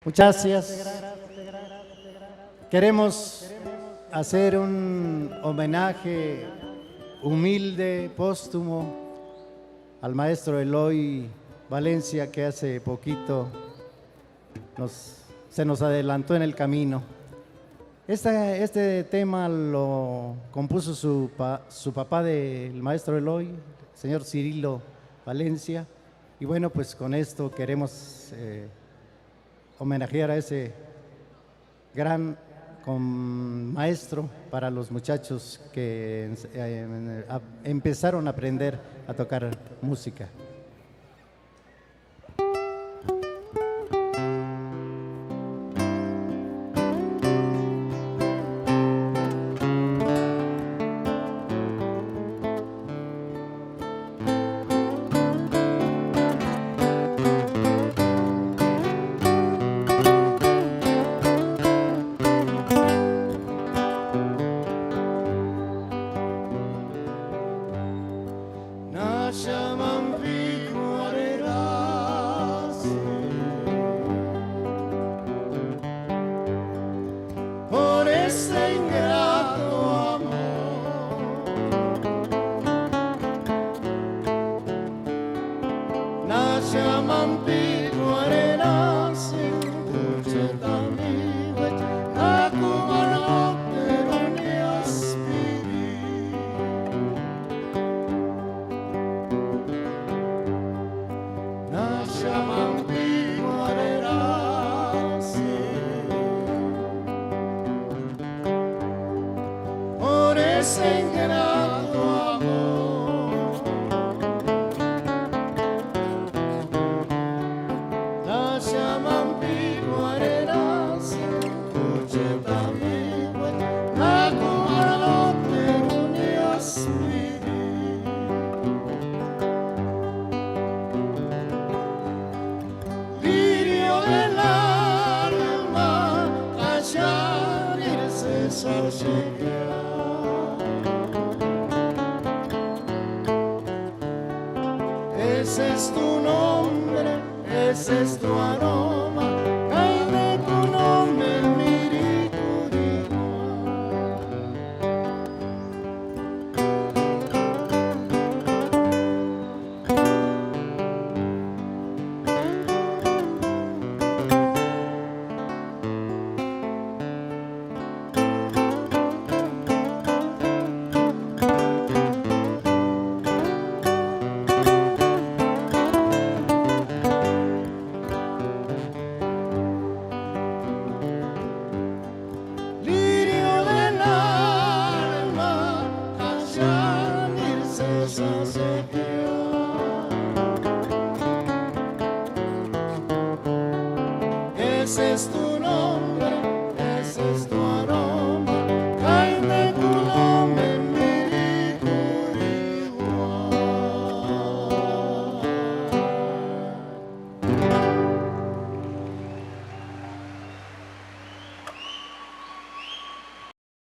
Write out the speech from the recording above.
Muchas gracias. Queremos hacer un homenaje humilde, póstumo, al maestro Eloy Valencia, que hace poquito se nos adelantó en el camino. Este tema lo compuso su papá del maestro Eloy, el señor Cirilo Valencia, y bueno, pues con esto queremos homenajear a ese gran maestro para los muchachos que empezaron a aprender a tocar música. Por este ingrato amor, nasce mampico arenase, dulce d'amigo, a cubanotte non ne aspiri. Nasce mampico arenase, ese ingrato amor, la llaman pico arenas, coche d'amigo, la guardotte non ne aspiri. Lirio dell'alma, calciare il Cesar Chequia. Ese es tu nombre, ese es tu aroma, cae tu nombre en mi ese es tu nombre.